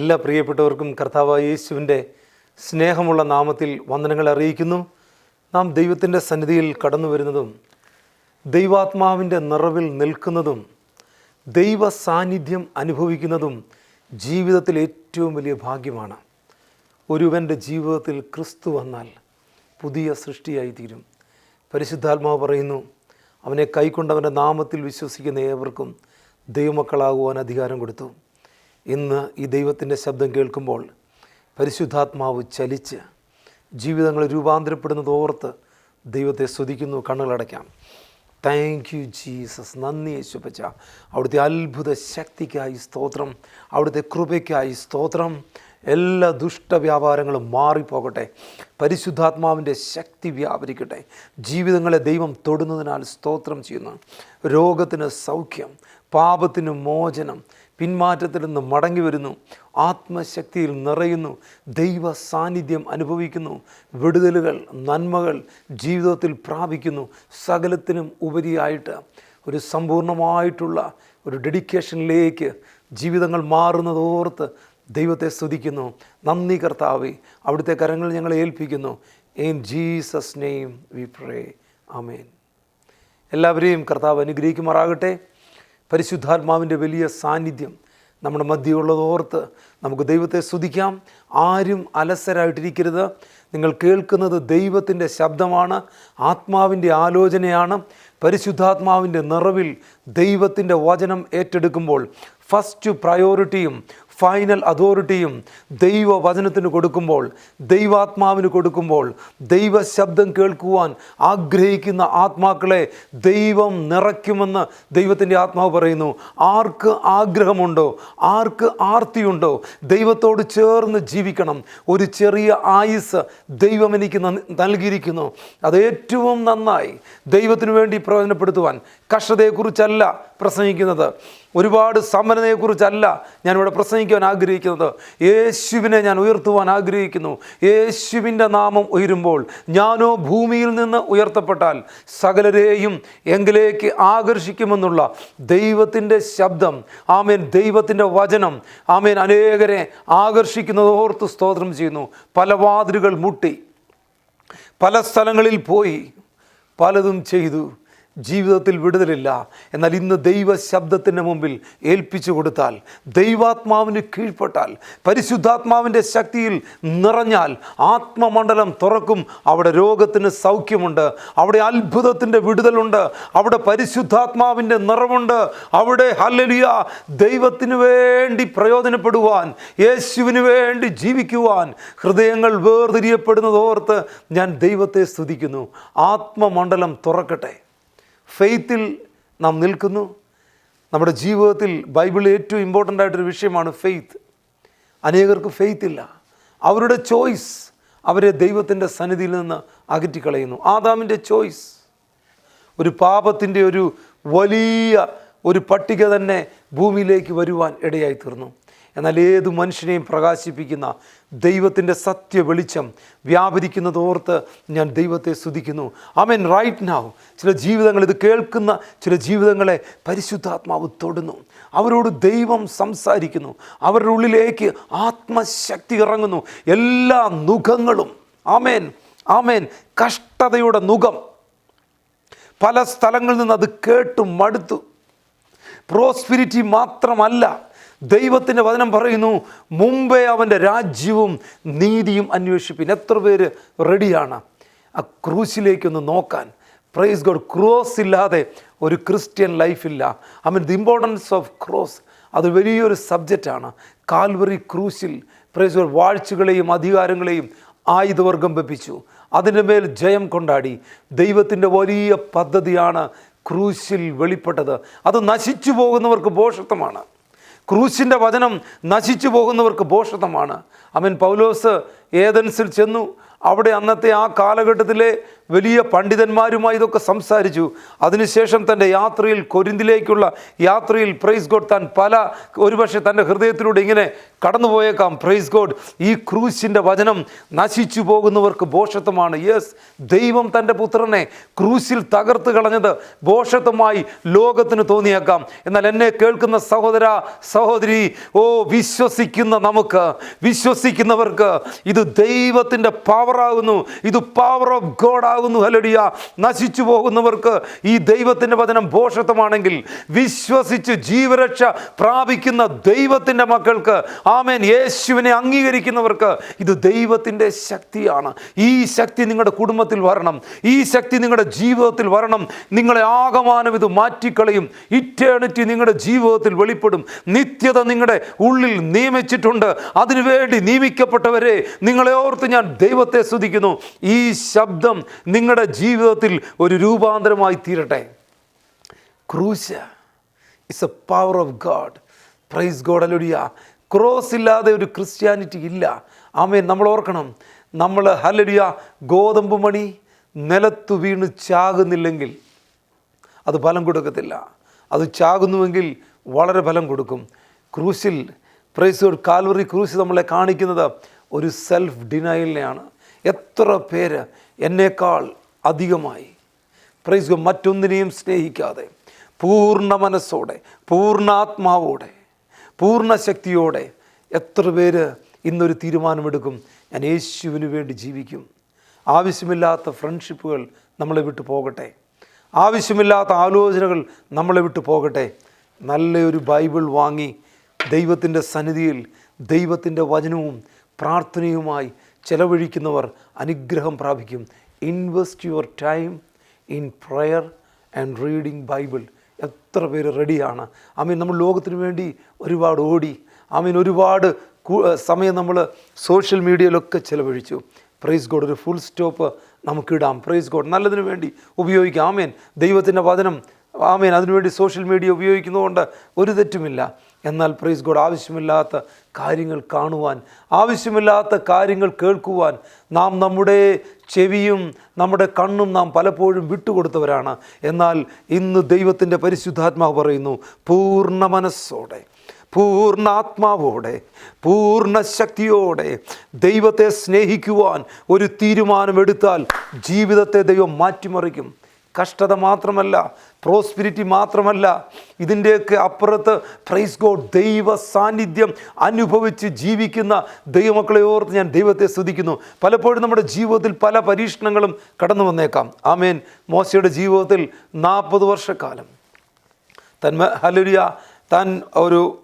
എല്ലാ പ്രിയപ്പെട്ടവർക്കും കർത്താവായ യേശുവിൻ്റെ സ്നേഹമുള്ള നാമത്തിൽ വന്ദനങ്ങൾ അറിയിക്കുന്നു. നാം ദൈവത്തിൻ്റെ സന്നിധിയിൽ കടന്നു വരുന്നതും ദൈവാത്മാവിൻ്റെ നിറവിൽ നിൽക്കുന്നതും ദൈവ സാന്നിധ്യം അനുഭവിക്കുന്നതും ജീവിതത്തിൽ ഏറ്റവും വലിയ ഭാഗ്യമാണ്. ഒരുവൻ്റെ ജീവിതത്തിൽ ക്രിസ്തു വന്നാൽ പുതിയ സൃഷ്ടിയായി തീരും. പരിശുദ്ധാത്മാവ് പറയുന്നു, അവനെ കൈക്കൊണ്ടവൻ്റെ നാമത്തിൽ വിശ്വസിക്കുന്ന ഏവർക്കും ദൈവമക്കളാകുവാൻ അധികാരം കൊടുത്തു. ഇന്ന് ഈ ദൈവത്തിൻ്റെ ശബ്ദം കേൾക്കുമ്പോൾ പരിശുദ്ധാത്മാവ് ചലിച്ച് ജീവിതങ്ങൾ രൂപാന്തരപ്പെടുന്നത് ഓർത്ത് ദൈവത്തെ സ്തുതിക്കുന്നു. കണ്ണുകളടയ്ക്കാം. Thank you Jesus. നന്ദി യേശുപ്പച്ച. അവിടുത്തെ അത്ഭുത ശക്തിക്കായി സ്തോത്രം, അവിടുത്തെ കൃപയ്ക്കായി സ്തോത്രം. എല്ലാ ദുഷ്ടവ്യാപാരങ്ങളും മാറിപ്പോകട്ടെ. പരിശുദ്ധാത്മാവിൻ്റെ ശക്തി വ്യാപരിക്കട്ടെ. ജീവിതങ്ങളെ ദൈവം തൊടുന്നതിനാൽ സ്തോത്രം ചെയ്യുന്നു. രോഗത്തിന് സൗഖ്യം, പാപത്തിന് മോചനം, പിന്മാറ്റത്തിൽ നിന്ന് മടങ്ങി വരുന്നു, ആത്മശക്തിയിൽ നിറയുന്നു, ദൈവ സാന്നിധ്യം അനുഭവിക്കുന്നു, വിടുതലുകൾ, നന്മകൾ ജീവിതത്തിൽ പ്രാപിക്കുന്നു. സകലത്തിനും ഉപരിയായിട്ട് ഒരു സമ്പൂർണ്ണമായിട്ടുള്ള ഒരു ഡെഡിക്കേഷനിലേക്ക് ജീവിതങ്ങൾ മാറുന്നതോർത്ത് ദൈവത്തെ സ്തുതിക്കുന്നു. നന്ദി കർത്താവേ, അവിടുത്തെ കരങ്ങൾ ഞങ്ങളെ ഏൽപ്പിക്കുന്നു. In Jesus name we pray, ആമേൻ. എല്ലാവരെയും കർത്താവ് അനുഗ്രഹിക്കുമാറാകട്ടെ. പരിശുദ്ധാത്മാവിൻ്റെ വലിയ സാന്നിധ്യം നമ്മുടെ മധ്യമുള്ളതോർത്ത് നമുക്ക് ദൈവത്തെ സ്തുതിക്കാം. ആരും അലസരായിട്ടിരിക്കരുത്. നിങ്ങൾ കേൾക്കുന്നത് ദൈവത്തിൻ്റെ ശബ്ദമാണ്, ആത്മാവിൻ്റെ ആലോചനയാണ്. പരിശുദ്ധാത്മാവിൻ്റെ നിറവിൽ ദൈവത്തിൻ്റെ വചനം ഏറ്റെടുക്കുമ്പോൾ ഫസ്റ്റ് പ്രയോറിറ്റിയും ഫൈനൽ അതോറിറ്റിയും ദൈവവചനത്തിന് കൊടുക്കുമ്പോൾ, ദൈവാത്മാവിന് കൊടുക്കുമ്പോൾ, ദൈവശബ്ദം കേൾക്കുവാൻ ആഗ്രഹിക്കുന്ന ആത്മാക്കളെ ദൈവം നിറയ്ക്കുമെന്ന് ദൈവത്തിൻ്റെ ആത്മാവ് പറയുന്നു. ആർക്ക് ആഗ്രഹമുണ്ടോ, ആർക്ക് ആർത്തിയുണ്ടോ ദൈവത്തോട് ചേർന്ന് ജീവിക്കണം, ഒരു ചെറിയ ആയുസ് ദൈവം എനിക്ക് നൽകിയിരിക്കുന്നു, അത് ഏറ്റവും നന്നായി ദൈവത്തിനു വേണ്ടി പ്രയോജനപ്പെടുത്തുവാൻ. കഷ്ടതയെക്കുറിച്ചല്ല പ്രസംഗിക്കുന്നത്, ഒരുപാട് സമ്പന്നതയെക്കുറിച്ചല്ല ഞാനിവിടെ പ്രസംഗിക്കുവാൻ ആഗ്രഹിക്കുന്നത്. യേശുവിനെ ഞാൻ ഉയർത്തുവാൻ ആഗ്രഹിക്കുന്നു. യേശുവിൻ്റെ നാമം ഉയരുമ്പോൾ ഞാനോ ഭൂമിയിൽ നിന്ന് ഉയർത്തപ്പെട്ടാൽ സകലരെയും എങ്കിലേക്ക് ആകർഷിക്കുമെന്നുള്ള ദൈവത്തിൻ്റെ ശബ്ദം, ആമേൻ, ദൈവത്തിൻ്റെ വചനം, ആമേൻ, അനേകരെ ആകർഷിക്കുന്നതോർത്ത് സ്തോത്രം ചെയ്യുന്നു. പല വാതിലുകൾ മുട്ടി, പല സ്ഥലങ്ങളിൽ പോയി, പലതും ചെയ്തു, ജീവിതത്തിൽ വിടുതലില്ല. എന്നാൽ ഇന്ന് ദൈവ ശബ്ദത്തിൻ്റെ മുമ്പിൽ ഏൽപ്പിച്ചു കൊടുത്താൽ, ദൈവാത്മാവിന് കീഴ്പ്പെട്ടാൽ, പരിശുദ്ധാത്മാവിൻ്റെ ശക്തിയിൽ നിറഞ്ഞാൽ ആത്മമണ്ഡലം തുറക്കും. അവിടെ രോഗത്തിന് സൗഖ്യമുണ്ട്, അവിടെ അത്ഭുതത്തിൻ്റെ വിടുതലുണ്ട്, അവിടെ പരിശുദ്ധാത്മാവിൻ്റെ നിറവുണ്ട്, അവിടെ ഹല്ലേലൂയ ദൈവത്തിന് വേണ്ടി പ്രയോജനപ്പെടുവാൻ, യേശുവിന് വേണ്ടി ജീവിക്കുവാൻ ഹൃദയങ്ങൾ വേർതിരിയപ്പെടുന്നതോർത്ത് ഞാൻ ദൈവത്തെ സ്തുതിക്കുന്നു. ആത്മമണ്ഡലം തുറക്കട്ടെ. ഫെയ്ത്തിൽ നാം നിൽക്കുന്നു. നമ്മുടെ ജീവിതത്തിൽ ബൈബിളിൽ ഏറ്റവും ഇമ്പോർട്ടൻ്റ് ആയിട്ടൊരു വിഷയമാണ് ഫെയ്ത്ത്. അനേകർക്ക് ഫെയ്ത്ത് ഇല്ല. അവരുടെ ചോയ്സ് അവരെ ദൈവത്തിൻ്റെ സന്നിധിയിൽ നിന്ന് അകറ്റിക്കളയുന്നു. ആദാമിൻ്റെ ചോയ്സ് ഒരു പാപത്തിൻ്റെ ഒരു വലിയ ഒരു പട്ടിക തന്നെ ഭൂമിയിലേക്ക് വരുവാൻ ഇടയായി തീർന്നു. എന്നാൽ ഏതു മനുഷ്യനെയും പ്രകാശിപ്പിക്കുന്ന ദൈവത്തിൻ്റെ സത്യ വെളിച്ചം വ്യാപരിക്കുന്നതോർത്ത് ഞാൻ ദൈവത്തെ സ്തുതിക്കുന്നു. ആമേൻ. റൈറ്റ് നൗ ചില ജീവിതങ്ങൾ, ഇത് കേൾക്കുന്ന ചില ജീവിതങ്ങളെ പരിശുദ്ധാത്മാവ് തൊടുന്നു. അവരോട് ദൈവം സംസാരിക്കുന്നു. അവരുടെ ഉള്ളിലേക്ക് ആത്മശക്തി ഇറങ്ങുന്നു. എല്ലാ നുഖങ്ങളും, ആമേൻ, ആമേൻ, കഷ്ടതയുടെ നുഖം പല സ്ഥലങ്ങളിൽ നിന്ന് അത് കേട്ടു മടുത്തു. പ്രോസ്പിരിറ്റി മാത്രമല്ല, ദൈവത്തിൻ്റെ വചനം പറയുന്നു, മുമ്പേ അവൻ്റെ രാജ്യവും നീതിയും അന്വേഷിപ്പിൻ. എത്ര പേര് റെഡിയാണ് ആ ക്രൂശിലേക്കൊന്ന് നോക്കാൻ? Praise God. ക്രോസ് ഇല്ലാതെ ഒരു ക്രിസ്ത്യൻ ലൈഫില്ല. I mean the importance of cross അത് വലിയൊരു സബ്ജക്റ്റാണ്. കാൽവറി ക്രൂശിൽ പ്രൈസ് ഗോഡ് വാഴ്ചകളെയും അധികാരങ്ങളെയും ആയുധവർഗം വെപ്പിച്ചു, അതിൻ്റെ മേൽ ജയം കൊണ്ടാടി. ദൈവത്തിൻ്റെ വലിയ പദ്ധതിയാണ് ക്രൂശിൽ വെളിപ്പെട്ടത്. അത് നശിച്ചു പോകുന്നവർക്ക് ഭോഷത്വമാണ്. ക്രൂശിൻ്റെ വചനം നശിച്ചു പോകുന്നവർക്ക് ഭോഷത്വമാണ്. ആമേൻ. പൗലോസ് ഏതൻസിൽ ചെന്നു. അവിടെ അന്നത്തെ ആ കാലഘട്ടത്തിലെ വലിയ പണ്ഡിതന്മാരുമായി ഇതൊക്കെ സംസാരിച്ചു. അതിനുശേഷം തൻ്റെ യാത്രയിൽ, കൊരിന്തിലേക്കുള്ള യാത്രയിൽ പ്രൈസ് ഗോഡ്, താൻ ഒരുപക്ഷെ തൻ്റെ ഹൃദയത്തിലൂടെ ഇങ്ങനെ കടന്നുപോയേക്കാം. പ്രൈസ് ഗോഡ്, ഈ ക്രൂശിൻ്റെ വചനം നശിച്ചു പോകുന്നവർക്ക് ഭോഷത്വമാണ്. യെസ്, ദൈവം തൻ്റെ പുത്രനെ ക്രൂശിൽ തകർത്ത് കളഞ്ഞത് ഭോഷത്വമായി ലോകത്തിന് തോന്നിയേക്കാം. എന്നാൽ എന്നെ കേൾക്കുന്ന സഹോദര സഹോദരി, വിശ്വസിക്കുന്നവർക്ക് ഇത് ദൈവത്തിൻ്റെ പവറാകുന്നു. ഇത് പവർ ഓഫ് ഗോഡ് ആകുന്നു. ഹല്ലേലൂയ. നശിച്ചു പോകുന്നവർക്ക് ഈ ദൈവത്തിൻ്റെ വചനം ഭോഷത്വമാണെങ്കിൽ, വിശ്വസിച്ച് ജീവരക്ഷ പ്രാപിക്കുന്ന ദൈവത്തിൻ്റെ മക്കൾക്ക്, ആമേൻ, യേശുവിനെ അംഗീകരിക്കുന്നവർക്ക് ഇത് ദൈവത്തിൻ്റെ ശക്തിയാണ്. ഈ ശക്തി നിങ്ങളുടെ കുടുംബത്തിൽ വരണം. ഈ ശക്തി നിങ്ങളുടെ ജീവിതത്തിൽ വരണം. നിങ്ങളെ ആകമാനം ഇത് മാറ്റിക്കളയും. ഇറ്റേണിറ്റി നിങ്ങളുടെ ജീവിതത്തിൽ വെളിപ്പെടും. നിത്യത നിങ്ങളുടെ ഉള്ളിൽ നിയമിച്ചിട്ടുണ്ട്. അതിനുവേണ്ടി നിയമിക്കപ്പെട്ടവരെ, നിങ്ങളെ ഓർത്ത് ഞാൻ ദൈവത്തെ സ്തുതിക്കുന്നു. ഈ ശബ്ദം നിങ്ങളുടെ ജീവിതത്തിൽ ഒരു രൂപാന്തരമായി തീരട്ടെ. ക്രൂശ് is A power of God. Price God. Hallelujah. Cross ഇല്ലാതെ ഒരു ക്രിസ്ത്യാനിറ്റി ഇല്ല. ആമേൻ. നമ്മൾ ഓർക്കണം, നമ്മൾ ഹല്ലേലൂയ ഗോതമ്പ് മണി നിലത്തു വീണ് ചാകുന്നില്ലെങ്കിൽ അത് ഫലം കൊടുക്കത്തില്ല. അത് ചാകുന്നുവെങ്കിൽ വളരെ ഫലം കൊടുക്കും. ക്രൂശിൽ പ്രൈസ് ഗോഡ്, കാൽവറി ക്രൂശ് നമ്മളെ കാണിക്കുന്നത് ഒരു സെൽഫ് ഡിനയലിനെയാണ്. എത്ര പേര് എന്നേക്കാൾ അധികമായി പ്രൈസ് ഗോഡ് മറ്റൊന്നിനെയും സ്നേഹിക്കാതെ, പൂർണ്ണ മനസ്സോടെ, പൂർണ്ണാത്മാവോടെ, പൂർണ്ണ ശക്തിയോടെ എത്ര പേര് ഇന്നൊരു തീരുമാനമെടുക്കും, ഞാൻ യേശുവിന് വേണ്ടി ജീവിക്കും. ആവശ്യമില്ലാത്ത ഫ്രണ്ട്ഷിപ്പുകൾ നമ്മളെ വിട്ടു പോകട്ടെ. ആവശ്യമില്ലാത്ത ആലോചനകൾ നമ്മളെ വിട്ടു പോകട്ടെ. നല്ലൊരു ബൈബിൾ വാങ്ങി ദൈവത്തിൻ്റെ സന്നിധിയിൽ ദൈവത്തിൻ്റെ വചനവും പ്രാർത്ഥനയുമായി ചെലവഴിക്കുന്നവർ അനുഗ്രഹം പ്രാപിക്കും. Invest your time in prayer and reading Bible. എത്ര പേര് റെഡിയാണ്? നമ്മൾ ലോകത്തിന് വേണ്ടി ഒരുപാട് ഓടി. ഒരുപാട് സമയം നമ്മൾ സോഷ്യൽ മീഡിയയിലൊക്കെ ചിലവഴിച്ചു. Praise God. ഒരു ഫുൾ സ്റ്റോപ്പ് നമുക്കിടാം. Praise God. നല്ലതിനു വേണ്ടി ഉപയോഗിക്കാം. ദൈവത്തിൻ്റെ വചനം അതിനുവേണ്ടി സോഷ്യൽ മീഡിയ ഉപയോഗിക്കുന്നതുകൊണ്ട് ഒരു തെറ്റുമില്ല. എന്നാൽ പ്രൈസ് ഗോഡ്, ആവശ്യമില്ലാത്ത കാര്യങ്ങൾ കാണുവാൻ, ആവശ്യമില്ലാത്ത കാര്യങ്ങൾ കേൾക്കുവാൻ നാം നമ്മുടെ ചെവിയും നമ്മുടെ കണ്ണും നാം പലപ്പോഴും വിട്ടുകൊടുത്തവരാണ്. എന്നാൽ ഇന്ന് ദൈവത്തിൻ്റെ പരിശുദ്ധാത്മാവ് പറയുന്നു, പൂർണ്ണ മനസ്സോടെ, പൂർണ്ണ ആത്മാവോടെ, പൂർണ്ണ ശക്തിയോടെ ദൈവത്തെ സ്നേഹിക്കുവാൻ ഒരു തീരുമാനമെടുത്താൽ ജീവിതത്തെ ദൈവം മാറ്റിമറിക്കും. കഷ്ടത മാത്രമല്ല, പ്രോസ്പിരിറ്റി മാത്രമല്ല, ഇതിൻ്റെയൊക്കെ അപ്പുറത്ത് പ്രൈസ് ഗോഡ് ദൈവ സാന്നിധ്യം അനുഭവിച്ച് ജീവിക്കുന്ന ദൈവമക്കളെ ഓർത്ത് ഞാൻ ദൈവത്തെ സ്തുതിക്കുന്നു. പലപ്പോഴും നമ്മുടെ ജീവിതത്തിൽ പല പരീക്ഷണങ്ങളും കടന്നു വന്നേക്കാം. ആമേൻ. മോശയുടെ ജീവിതത്തിൽ 40 വർഷക്കാലം ഹല്ലേലൂയ താൻ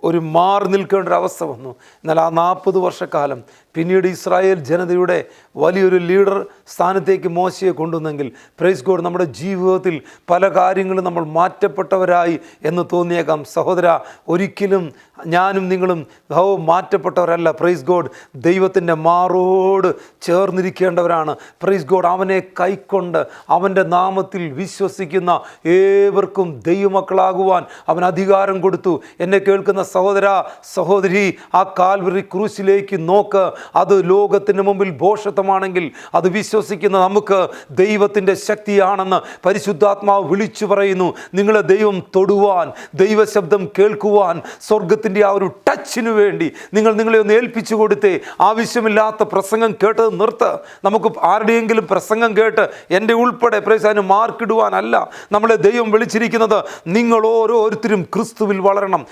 ഒരു മാറി നിൽക്കേണ്ട ഒരു അവസ്ഥ വന്നു. എന്നാൽ ആ 40 വർഷക്കാലം പിന്നീട് ഇസ്രായേൽ ജനതയുടെ വലിയൊരു ലീഡർ സ്ഥാനത്തേക്ക് മോശയെ കൊണ്ടുവന്നെങ്കിൽ പ്രൈസ് ഗോഡ് നമ്മുടെ ജീവിതത്തിൽ പല കാര്യങ്ങളും നമ്മൾ മാറ്റപ്പെട്ടവരായി എന്ന് തോന്നിയേക്കാം. സഹോദര, ഒരിക്കലും ഞാനും നിങ്ങളും മാറ്റപ്പെട്ടവരല്ല. പ്രൈസ് ഗോഡ് ദൈവത്തിൻ്റെ മാറോട് ചേർന്നിരിക്കേണ്ടവരാണ്. പ്രൈസ് ഗോഡ് അവനെ കൈക്കൊണ്ട് അവൻ്റെ നാമത്തിൽ വിശ്വസിക്കുന്ന ഏവർക്കും ദൈവമക്കളാകുവാൻ അവൻ അധികാരം കൊടുത്തു. എന്നെ കേൾക്കുന്ന സഹോദര സഹോദരി, ആ കാൽവറി ക്രൂശിലേക്ക് നോക്ക്. അത് ലോകത്തിന് മുമ്പിൽ ഭോഷത്വമാണെങ്കിൽ അത് വിശ്വസിക്കുന്ന നമുക്ക് ദൈവത്തിൻ്റെ ശക്തിയാണെന്ന് പരിശുദ്ധാത്മാവ് വിളിച്ചു പറയുന്നു. നിങ്ങളെ ദൈവം തൊടുവാൻ, ദൈവശബ്ദം കേൾക്കുവാൻ, സ്വർഗത്തിൻ്റെ ആ ഒരു ടച്ചിന് വേണ്ടി നിങ്ങളെ ഒന്ന് ഏൽപ്പിച്ചു കൊടുത്തേ. ആവശ്യമില്ലാത്ത പ്രസംഗം കേട്ടത് നിർത്ത്. നമുക്ക് ആരുടെയെങ്കിലും പ്രസംഗം കേട്ട് എൻ്റെ ഉൾപ്പെടെ പ്രൈസാന് മാർക്കിടുവാനല്ല നമ്മളെ ദൈവം വിളിച്ചിരിക്കുന്നത്. നിങ്ങൾ ഓരോരുത്തരും ക്രിസ്തുവിൽ വളരണം.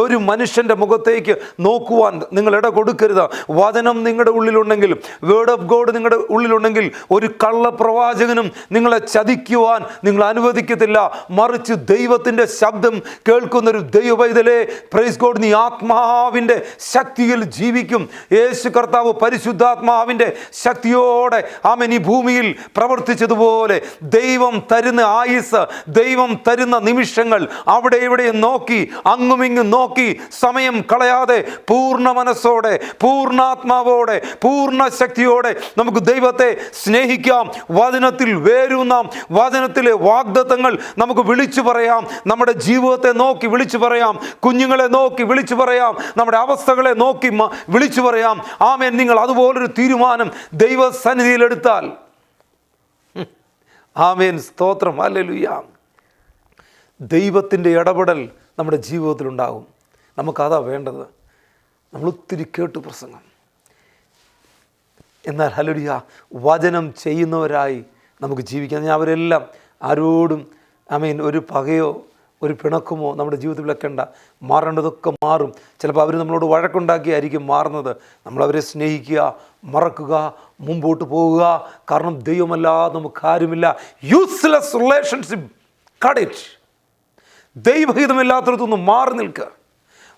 ഒരു മനുഷ്യൻ്റെ മുഖത്തേക്ക് നോക്കുവാൻ നിങ്ങൾ ഇട കൊടുക്കരുത്. വചനം നിങ്ങളുടെ ഉള്ളിലുണ്ടെങ്കിൽ, വേർഡ് ഓഫ് ഗോഡ് നിങ്ങളുടെ ഉള്ളിലുണ്ടെങ്കിൽ ഒരു കള്ളപ്രവാചകനും നിങ്ങളെ ചതിക്കുവാൻ നിങ്ങൾ അനുവദിക്കത്തില്ല. മറിച്ച് ദൈവത്തിൻ്റെ ശബ്ദം കേൾക്കുന്നൊരു ദൈവപൈതലേ, പ്രൈസ് ഗോഡ്, നീ ആത്മാവിൻ്റെ ശക്തിയിൽ ജീവിക്കും. യേശു കർത്താവ് പരിശുദ്ധാത്മാവിൻ്റെ ശക്തിയോടെ ഈ ഭൂമിയിൽ പ്രവർത്തിച്ചതുപോലെ ദൈവം തരുന്ന ആയുസ്, ദൈവം തരുന്ന നിമിഷങ്ങൾ അവിടെ ഇവിടെ നോക്കി, അങ്ങുമിങ്ങും നോക്കി സമയം കളയാതെ പൂർണ്ണ മനസ്സോടെ, പൂർണ്ണാത്മാവ് ആത്മാവോടെ പൂർണ്ണ ശക്തിയോടെ നമുക്ക് ദൈവത്തെ സ്നേഹിക്കാം. വചനത്തിൽ വേരൂന്നാം. വചനത്തിലെ വാഗ്ദത്തങ്ങൾ നമുക്ക് വിളിച്ചു പറയാം. നമ്മുടെ ജീവിതത്തെ നോക്കി വിളിച്ചു പറയാം. കുഞ്ഞുങ്ങളെ നോക്കി വിളിച്ചു പറയാം. നമ്മുടെ അവസ്ഥകളെ നോക്കി വിളിച്ചു പറയാം. ആമേൻ. നിങ്ങൾ അതുപോലൊരു തീരുമാനം ദൈവസന്നിധിയിൽ എടുത്താൽ, ആമേൻ, സ്തോത്രം, ഹല്ലേലൂയ, ദൈവത്തിൻ്റെ ഇടപെടൽ നമ്മുടെ ജീവിതത്തിലുണ്ടാകും. നമുക്കതാ വേണ്ടത്. നമ്മൾ ഒത്തിരി കേട്ടു പ്രസംഗം, എന്നാൽ ഹല്ലേലൂയ വചനം ചെയ്യുന്നവരായി നമുക്ക് ജീവിക്കാം. ഞാൻ അവരെല്ലാം ആരോടും ആമേൻ ഒരു പകയോ ഒരു പിണക്കുമോ നമ്മുടെ ജീവിതത്തിൽ വെക്കേണ്ട. മാറേണ്ടതൊക്കെ മാറും. ചിലപ്പോൾ അവർ നമ്മളോട് വഴക്കുണ്ടാക്കിയായിരിക്കും മാറുന്നത്. നമ്മളവരെ സ്നേഹിക്കുക, മറക്കുക, മുമ്പോട്ട് പോവുക. കാരണം ദൈവമല്ലാതെ നമുക്ക് ആരുമില്ല. Useless relationship, cut it. ദൈവഹിതമില്ലാത്തടത്തൊന്നും മാറി നിൽക്കുക.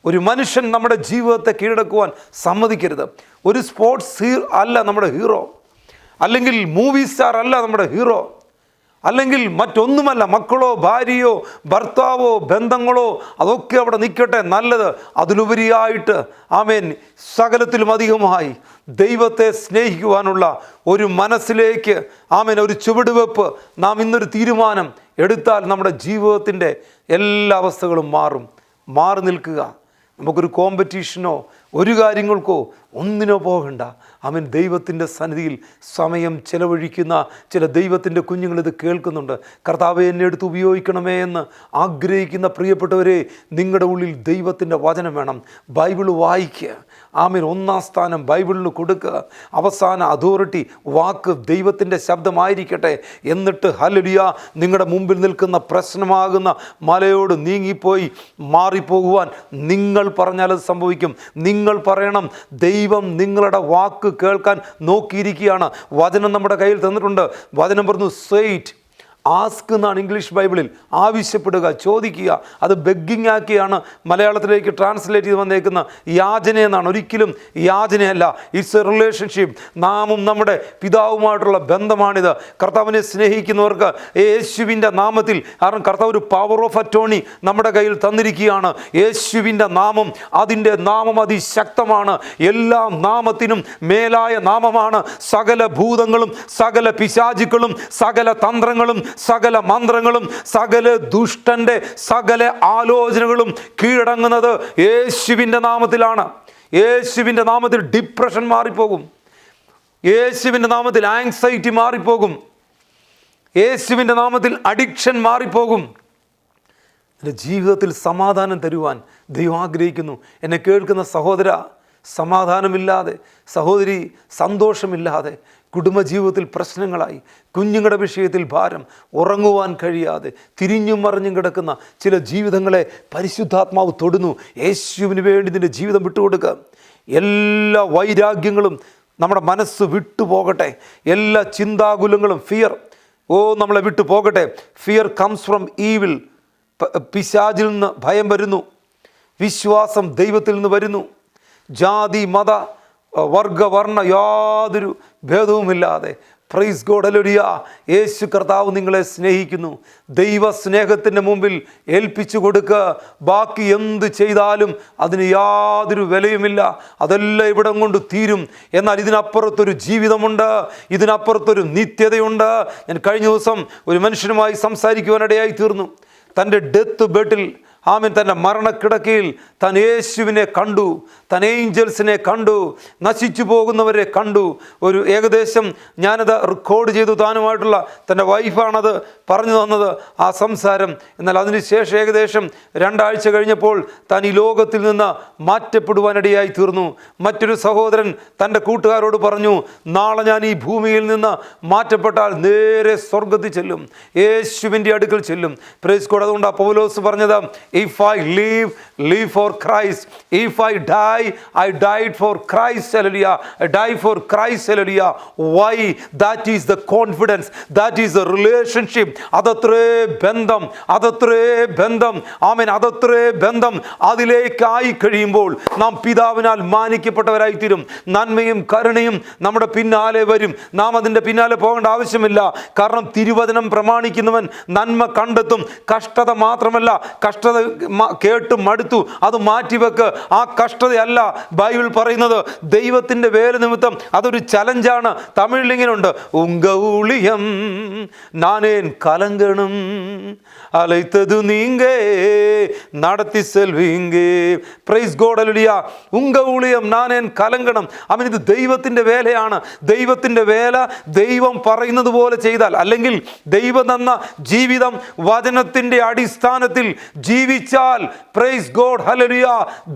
ഒരു മനുഷ്യൻ നമ്മുടെ ജീവിതത്തെ കീഴടക്കുവാൻ സമ്മതിക്കരുത്. ഒരു സ്പോർട്സ് അല്ല നമ്മുടെ ഹീറോ, അല്ലെങ്കിൽ മൂവി സ്റ്റാർ അല്ല നമ്മുടെ ഹീറോ, അല്ലെങ്കിൽ മറ്റൊന്നുമല്ല. മക്കളോ ഭാര്യയോ ഭർത്താവോ ബന്ധങ്ങളോ അതൊക്കെ അവിടെ നിൽക്കട്ടെ, നല്ലത്. അതിലുപരിയായിട്ട് ആമേൻ സകലത്തിലും അധികമായി ദൈവത്തെ സ്നേഹിക്കുവാനുള്ള ഒരു മനസ്സിലേക്ക് ആമേൻ ഒരു ചുവടുവെപ്പ് നാം ഇന്നൊരു തീരുമാനം എടുത്താൽ നമ്മുടെ ജീവിതത്തിൻ്റെ എല്ലാ അവസ്ഥകളും മാറി നിൽക്കുക. നമുക്കൊരു കോമ്പറ്റീഷനോ ഒരു കാര്യങ്ങൾക്കോ ഒന്നിനോ പോകണ്ട. അവൻ ദൈവത്തിൻ്റെ സന്നിധിയിൽ സമയം ചെലവഴിക്കുന്ന ചില ദൈവത്തിൻ്റെ കുഞ്ഞുങ്ങളിത് കേൾക്കുന്നുണ്ട്. കർത്താവെ, എന്നെ എടുത്ത് ഉപയോഗിക്കണമേ എന്ന് ആഗ്രഹിക്കുന്ന പ്രിയപ്പെട്ടവരെ, നിങ്ങളുടെ ഉള്ളിൽ ദൈവത്തിൻ്റെ വചനം വേണം. ബൈബിൾ വായിക്കുക. ആമേൻ. ഒന്നാം സ്ഥാനം ബൈബിളിന് കൊടുക്കുക. അവസാന അതോറിറ്റി വാക്ക് ദൈവത്തിൻ്റെ ശബ്ദമായിരിക്കട്ടെ. എന്നിട്ട് ഹല്ലേലൂയ നിങ്ങളുടെ മുമ്പിൽ നിൽക്കുന്ന പ്രശ്നമാകുന്ന മലയോട് നീങ്ങിപ്പോയി മാറിപ്പോകുവാൻ നിങ്ങൾ പറഞ്ഞാൽ അത് സംഭവിക്കും. നിങ്ങൾ പറയണം, ദൈവം നിങ്ങളുടെ വാക്ക് കേൾക്കാൻ നോക്കിയിരിക്കുകയാണ്. വചനം നമ്മുടെ കയ്യിൽ തന്നിട്ടുണ്ട്. വചനം പറഞ്ഞു സെയ്റ്റ്, ആസ്ക് എന്നാണ് ഇംഗ്ലീഷ് ബൈബിളിൽ. ആവശ്യപ്പെടുക, ചോദിക്കുക. അത് ബെഗ്ഗിങ് ആക്കിയാണ് മലയാളത്തിലേക്ക് ട്രാൻസ്ലേറ്റ് ചെയ്ത് വന്നേക്കുന്ന യാചന എന്നാണ്. ഒരിക്കലും യാചനയല്ല. It's A relationship. നാമും നമ്മുടെ പിതാവുമായിട്ടുള്ള ബന്ധമാണിത്. കർത്താവിനെ സ്നേഹിക്കുന്നവർക്ക് യേശുവിൻ്റെ നാമത്തിൽ, കാരണം കർത്താവ് ഒരു പവർ ഓഫ് അറ്റോർണി നമ്മുടെ കയ്യിൽ തന്നിരിക്കുകയാണ്. യേശുവിൻ്റെ നാമം, അതിൻ്റെ നാമം അതിശക്തമാണ്. എല്ലാ നാമത്തിനും മേലായ നാമമാണ്. സകല ഭൂതങ്ങളും സകല പിശാചുക്കളും സകല തന്ത്രങ്ങളും സകല മന്ത്രങ്ങളും സകല ദുഷ്ടന്റെ സകല ആലോചനകളും കീഴടങ്ങുന്നത് യേശുവിൻ്റെ നാമത്തിലാണ്. യേശുവിൻ്റെ നാമത്തിൽ ഡിപ്രഷൻ മാറിപ്പോകും. യേശുവിൻ്റെ നാമത്തിൽ ആങ്സൈറ്റി മാറിപ്പോകും. യേശുവിൻ്റെ നാമത്തിൽ അഡിക്ഷൻ മാറിപ്പോകും. എൻ്റെ ജീവിതത്തിൽ സമാധാനം തരുവാൻ ദൈവം ആഗ്രഹിക്കുന്നു. എന്നെ കേൾക്കുന്ന സഹോദര, സമാധാനമില്ലാതെ, സഹോദരി സന്തോഷമില്ലാതെ, കുടുംബജീവിതത്തിൽ പ്രശ്നങ്ങളായി, കുഞ്ഞുങ്ങളുടെ വിഷയത്തിൽ ഭാരം, ഉറങ്ങുവാൻ കഴിയാതെ തിരിഞ്ഞും മറിഞ്ഞും കിടക്കുന്ന ചില ജീവിതങ്ങളെ പരിശുദ്ധാത്മാവ് തൊടുന്നു. യേശുവിന് വേണ്ടി നിൻ്റെ ജീവിതം വിട്ടുകൊടുക്കുക. എല്ലാ വൈരാഗ്യങ്ങളും നമ്മുടെ മനസ്സ് വിട്ടുപോകട്ടെ. എല്ലാ ചിന്താകുലങ്ങളും, ഫിയർ നമ്മളെ വിട്ടു പോകട്ടെ. Fear comes from evil. പിശാചിൽ നിന്ന് ഭയം വരുന്നു. വിശ്വാസം ദൈവത്തിൽ നിന്ന് വരുന്നു. ജാതി മത വർഗ വർണ്ണ യാതൊരു ഭേദവുമില്ലാതെ, പ്രൈസ് ഗോഡ്, ഹല്ലേലൂയ, യേശു കർത്താവ് നിങ്ങളെ സ്നേഹിക്കുന്നു. ദൈവ സ്നേഹത്തിൻ്റെ മുമ്പിൽ ഏൽപ്പിച്ചു കൊടുക്കുക. ബാക്കി എന്ത് ചെയ്താലും അതിന് യാതൊരു വിലയുമില്ല. അതെല്ലാം ഇവിടം കൊണ്ട് തീരും. എന്നാൽ ഇതിനപ്പുറത്തൊരു ജീവിതമുണ്ട്. ഇതിനപ്പുറത്തൊരു നിത്യതയുണ്ട്. ഞാൻ കഴിഞ്ഞ ദിവസം ഒരു മനുഷ്യനുമായി സംസാരിക്കുവാനിടയായി തീർന്നു. തൻ്റെ ഡെത്ത് ബെഡിൽ, ആമേൻ, തൻ്റെ മരണക്കിടക്കയിൽ താൻ യേശുവിനെ കണ്ടു, താൻ ഏഞ്ചൽസിനെ കണ്ടു, നശിച്ചു പോകുന്നവരെ കണ്ടു. ഒരു ഏകദേശം ഞാനത് റെക്കോർഡ് ചെയ്തു. താനുമായിട്ടുള്ള തൻ്റെ വൈഫാണത് പറഞ്ഞു തന്നത്, ആ സംസാരം. എന്നാൽ അതിനുശേഷം ഏകദേശം 2 ആഴ്ച കഴിഞ്ഞപ്പോൾ താൻ ഈ ലോകത്തിൽ നിന്ന് മാറ്റപ്പെടുവാനിടയായി തീർന്നു. മറ്റൊരു സഹോദരൻ തൻ്റെ കൂട്ടുകാരോട് പറഞ്ഞു, നാളെ ഞാൻ ഈ ഭൂമിയിൽ നിന്ന് മാറ്റപ്പെട്ടാൽ നേരെ സ്വർഗത്തിൽ ചെല്ലും, യേശുവിൻ്റെ അടുക്കൽ ചെല്ലും. Praise God. അതുകൊണ്ട് പൗലോസ് പറഞ്ഞത്, if I live for Christ. If I die, I died for Christ. Hallelujah. I die for Christ. Hallelujah. Why? That is the confidence. That is the relationship. അതത്രേ ബന്ധം, അതത്രേ ബന്ധം. ആമേൻ, അതത്രേ ബന്ധം. അതിലേക്കായി കഴിയുമ്പോൾ നാം പിതാവിനാൽ മാനിക്കപ്പെട്ടവരായി തീരും. നന്മയും കരുണയും നമ്മുടെ പിന്നാലെ വരും. നാം അതിൻ്റെ പിന്നാലെ പോകേണ്ട ആവശ്യമില്ല. കാരണം തിരുവചനം പ്രമാണിക്കുന്നവൻ നന്മ കണ്ടെത്തും. കഷ്ടത മാത്രമല്ല, കഷ്ടത കേട്ട് മടുത്തു, അത് മാറ്റിവെക്ക്. ആ കഷ്ടതയല്ല ബൈബിൾ പറയുന്നത്. ദൈവത്തിൻ്റെ വേല നിമിത്തം അതൊരു ചലഞ്ചാണ്. തമിഴിൽ ഇങ്ങനെയുണ്ട്, ഉങ്ക ഊളിയം നാനേൻ കലങ്കണം അലൈത്തതു നീങ്കേ നടത്തി സെൽവീങ്കേ. പ്രൈസ് ഗോഡ്, ഹല്ലേലൂയ. ഉങ്ക ഊളിയം നാനേൻ കലങ്കണം. അവൻ ഇത് ദൈവത്തിൻ്റെ വേലയാണ്. ദൈവത്തിൻ്റെ വേല ദൈവം പറയുന്നത് പോലെ ചെയ്താൽ, അല്ലെങ്കിൽ ദൈവം തന്ന ജീവിതം വചനത്തിൻ്റെ അടിസ്ഥാനത്തിൽ ജീവിച്ചാൽ, പ്രൈസ് ഗോഡ്, ഹല്ലേലൂയ,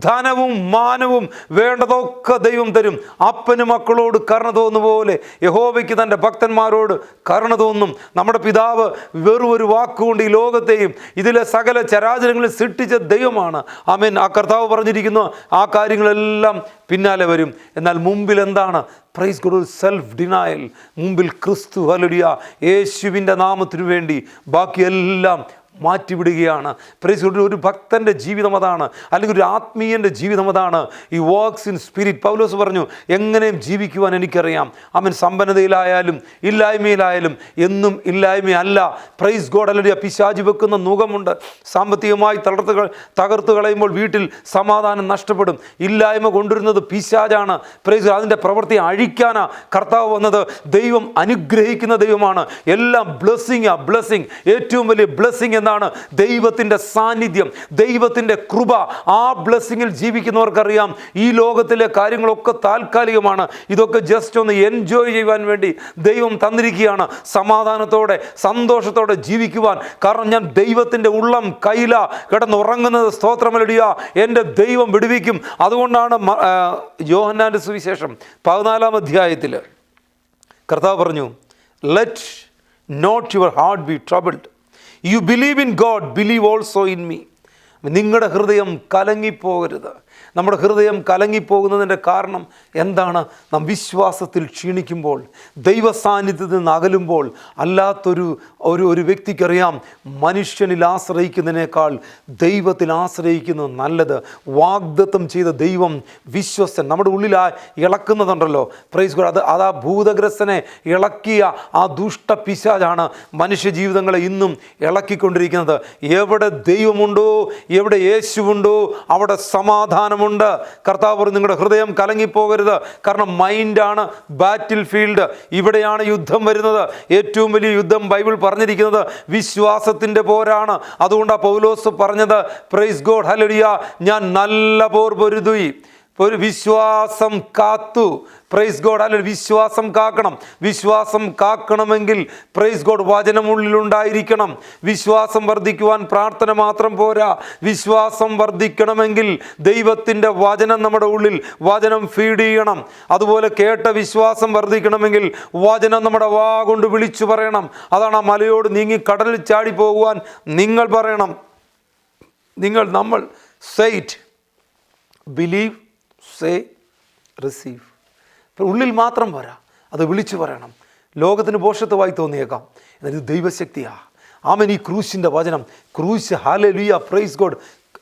ധനവും മാനവും വേണ്ടതൊക്കെ ദൈവം തരും. അപ്പന് മക്കളോട് കരുണ തോന്നുന്ന പോലെ യഹോവയ്ക്ക് തൻ്റെ ഭക്തന്മാരോട് കരുണ തോന്നും. നമ്മുടെ പിതാവ് വെറും ഒരു വാക്കുകൊണ്ട് ഈ ലോകത്തെയും ഇതിലെ സകല ചരാചരങ്ങളും സൃഷ്ടിച്ച ദൈവമാണ്. ആമേൻ. ആ കർത്താവ് പറഞ്ഞിരിക്കുന്നു, ആ കാര്യങ്ങളെല്ലാം പിന്നാലെ വരും. എന്നാൽ മുമ്പിൽ എന്താണ്? Praise God, self denial. മുമ്പിൽ ക്രിസ്തു, ഹല്ലേലൂയ, യേശുവിൻ്റെ നാമത്തിനു വേണ്ടി ബാക്കിയെല്ലാം മാറ്റിവിടുകയാണ്. Price God. ഒരു ഭക്തൻ്റെ ജീവിതം അതാണ്, അല്ലെങ്കിൽ ഒരു ആത്മീയൻ്റെ ജീവിതം അതാണ്. ഈ വർക്ക്സ് ഇൻ സ്പിരിറ്റ്. പൗലോസ് പറഞ്ഞു, എങ്ങനെയും ജീവിക്കുവാൻ എനിക്കറിയാം. അവൻ സമ്പന്നതയിലായാലും ഇല്ലായ്മയിലായാലും എന്നും ഇല്ലായ്മയല്ല. Price God, hallelujah. പിശാച് വെക്കുന്ന നുകമുണ്ട്. സാമ്പത്തികമായി തകർത്ത് കളയുമ്പോൾ വീട്ടിൽ സമാധാനം നഷ്ടപ്പെടും. ഇല്ലായ്മ കൊണ്ടുവരുന്നത് പിശാചാണ്. Praise God. അതിൻ്റെ പ്രവൃത്തി അഴിക്കാനാ കർത്താവ് വന്നത്. ദൈവം അനുഗ്രഹിക്കുന്ന ദൈവമാണ്. എല്ലാം ബ്ലെസ്സിങ്. ഏറ്റവും വലിയ ബ്ലെസ്സിങ് എന്താണ്? ദൈവത്തിൻ്റെ സാന്നിധ്യം, ദൈവത്തിൻ്റെ കൃപ. ആ ബ്ലെസ്സിങ്ങിൽ ജീവിക്കുന്നവർക്കറിയാം ഈ ലോകത്തിലെ കാര്യങ്ങളൊക്കെ താൽക്കാലികമാണ്. ഇതൊക്കെ ജസ്റ്റ് ഒന്ന് എൻജോയ് ചെയ്യുവാൻ വേണ്ടി ദൈവം തന്നിരിക്കുകയാണ്. സമാധാനത്തോടെ സന്തോഷത്തോടെ ജീവിക്കുവാൻ. കാരണം ഞാൻ ദൈവത്തിൻ്റെ ഉള്ളം കയ്യില കിടന്നുറങ്ങുന്നത്. സ്തോത്രം, ഹല്ലേലൂയ. എൻ്റെ ദൈവം വിടുവിക്കും. അതുകൊണ്ടാണ് യോഹന്നാൻ്റെ സുവിശേഷം 14-ാം അധ്യായത്തിൽ കർത്താവ് പറഞ്ഞു, let not your heart be troubled. You believe in God, believe also in me. നിങ്ങളുടെ ഹൃദയം കലങ്ങിപ്പോകരുത്. നമ്മുടെ ഹൃദയം കലങ്ങിപ്പോകുന്നതിൻ്റെ കാരണം എന്താണ്? നാം വിശ്വാസത്തിൽ ക്ഷീണിക്കുമ്പോൾ, ദൈവ സാന്നിധ്യത്തിൽ നിന്ന് അകലുമ്പോൾ. അല്ലാത്തൊരു ഒരു വ്യക്തിക്കറിയാം, മനുഷ്യനിൽ ആശ്രയിക്കുന്നതിനേക്കാൾ ദൈവത്തിൽ ആശ്രയിക്കുന്നത് നല്ലത്. വാഗ്ദത്തം ചെയ്ത ദൈവം വിശ്വസ്തൻ. നമ്മുടെ ഉള്ളിൽ ആ ഇളക്കുന്നതുണ്ടല്ലോ, പ്രൈസ് ഗോഡ്, അത് ആ ഭൂതഗ്രസ്തനെ ഇളക്കിയ ആ ദുഷ്ട പിശാചാണ് മനുഷ്യ ജീവിതങ്ങളെ ഇന്നും ഇളക്കിക്കൊണ്ടിരിക്കുന്നത്. എവിടെ ദൈവമുണ്ടോ, എവിടെ യേശുവുണ്ടോ, അവിടെ സമാധാനമുണ്ട്. കർത്താവ് പറഞ്ഞു, നിങ്ങളുടെ ഹൃദയം കലങ്ങിപ്പോകരുത്. കാരണം മൈൻഡാണ് ബാറ്റിൽ ഫീൽഡ്. ഇവിടെയാണ് യുദ്ധം വരുന്നത്. ഏറ്റവും വലിയ യുദ്ധം ബൈബിൾ പറഞ്ഞിരിക്കുന്നത് വിശ്വാസത്തിൻ്റെ പോരാണ്. അതുകൊണ്ടാണ് പൗലോസ് പറഞ്ഞത്, പ്രൈസ് ഗോഡ്, ഹല്ലേലൂയ, ഞാൻ നല്ല പോർ പൊരുതി, ഒരു വിശ്വാസം കാത്തു. പ്രൈസ് ഗോഡ്, അല്ലെങ്കിൽ വിശ്വാസം കാക്കണം. വിശ്വാസം കാക്കണമെങ്കിൽ പ്രൈസ് ഗോഡ് വചനമുള്ളിലുണ്ടായിരിക്കണം. വിശ്വാസം വർദ്ധിക്കുവാൻ പ്രാർത്ഥന മാത്രം പോരാ. വിശ്വാസം വർദ്ധിക്കണമെങ്കിൽ ദൈവത്തിൻ്റെ വചനം നമ്മുടെ ഉള്ളിൽ, വചനം ഫീഡ് ചെയ്യണം. അതുപോലെ കേട്ട വിശ്വാസം വർദ്ധിക്കണമെങ്കിൽ വചനം നമ്മുടെ വാ കൊണ്ട് വിളിച്ചു പറയണം. അതാണ് ആ മലയോട് നീങ്ങി കടലിൽ ചാടി പോകുവാൻ നിങ്ങൾ പറയണം. നമ്മൾ സെയ്റ്റ്, ബിലീവ്, സേ, റിസീവ്. ഉള്ളിൽ മാത്രം പോരാ, അത് വിളിച്ചു പറയണം. ലോകത്തിന് ഭോഷത്വമായി തോന്നിയേക്കാം, എന്നാൽ ഇത് ദൈവശക്തിയാണ്. ആമേൻ. ഈ ക്രൂശിൻ്റെ വചനം, ക്രൂശ്, ഹല്ലേലൂയ, പ്രൈസ് ഗോഡ്,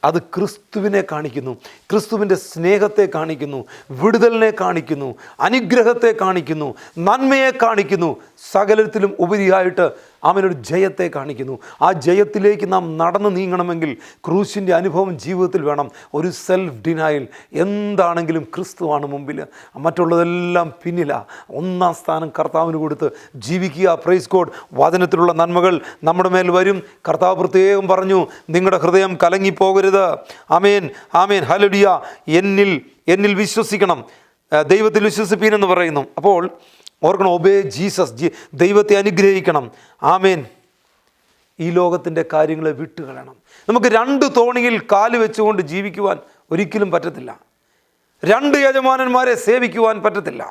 അത് ക്രിസ്തുവിനെ കാണിക്കുന്നു, ക്രിസ്തുവിൻ്റെ സ്നേഹത്തെ കാണിക്കുന്നു, വിടുതലിനെ കാണിക്കുന്നു, അനുഗ്രഹത്തെ കാണിക്കുന്നു, നന്മയെ കാണിക്കുന്നു, സകലത്തിലും ഉപരിയായിട്ട് അവനൊരു ജയത്തെ കാണിക്കുന്നു. ആ ജയത്തിലേക്ക് നാം നടന്നു നീങ്ങണമെങ്കിൽ ക്രൂശിൻ്റെ അനുഭവം ജീവിതത്തിൽ വേണം. ഒരു സെൽഫ് ഡിനയൽ. എന്താണെങ്കിലും ക്രിസ്തുവാണ് മുമ്പിൽ, മറ്റുള്ളതെല്ലാം പിന്നിലാണ്. ഒന്നാം സ്ഥാനം കർത്താവിന് കൊടുത്ത് ജീവിക്കുക. Praise God. വചനത്തിലുള്ള നന്മകൾ നമ്മുടെ മേൽ വരും. കർത്താവ് പ്രത്യേകം പറഞ്ഞു, നിങ്ങളുടെ ഹൃദയം കലങ്ങിപ്പോകരുത്. ആമേൻ, ആമേൻ, ഹല്ലേലൂയ. എന്നിൽ വിശ്വസിക്കണം, ദൈവത്തിൽ വിശ്വസിപ്പീൻ എന്ന് പറയുന്നു. അപ്പോൾ ഓർക്കണം, ഒബേ ജീസസ്, ദൈവത്തെ അനുഗ്രഹിക്കണം. ആമേൻ. ഈ ലോകത്തിൻ്റെ കാര്യങ്ങളെ വിട്ടുകളയണം. നമുക്ക് രണ്ട് തോണിയിൽ കാല് വെച്ചുകൊണ്ട് ജീവിക്കുവാൻ ഒരിക്കലും പറ്റത്തില്ല. രണ്ട് യജമാനന്മാരെ സേവിക്കുവാൻ പറ്റത്തില്ല.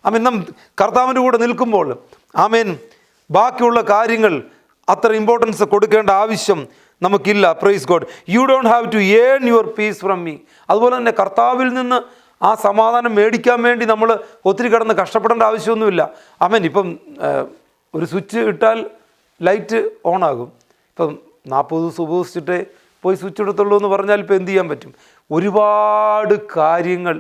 ആമേൻ. നാം കർത്താവിൻ്റെ കൂടെ നിൽക്കുമ്പോൾ, ആമേൻ, ബാക്കിയുള്ള കാര്യങ്ങൾ അത്ര ഇമ്പോർട്ടൻസ് കൊടുക്കേണ്ട ആവശ്യം നമുക്കില്ല. Praise God. You don't have to earn your peace from me. അതുപോലെ തന്നെ കർത്താവിൽ നിന്ന് ആ സമാധാനം മേടിക്കാൻ വേണ്ടി നമ്മൾ ഒത്തിരി കിടന്ന് കഷ്ടപ്പെടേണ്ട ആവശ്യമൊന്നുമില്ല. ആമേൻ. ഇപ്പം ഒരു സ്വിച്ച് ഇട്ടാൽ ലൈറ്റ് ഓണാകും. ഇപ്പം 40 ദിവസം ഉപയോഗിച്ചിട്ടേ പോയി സ്വിച്ച് എടുത്തുള്ളൂ എന്ന് പറഞ്ഞാൽ ഇപ്പോൾ എന്ത് ചെയ്യാൻ പറ്റും? ഒരുപാട് കാര്യങ്ങൾ.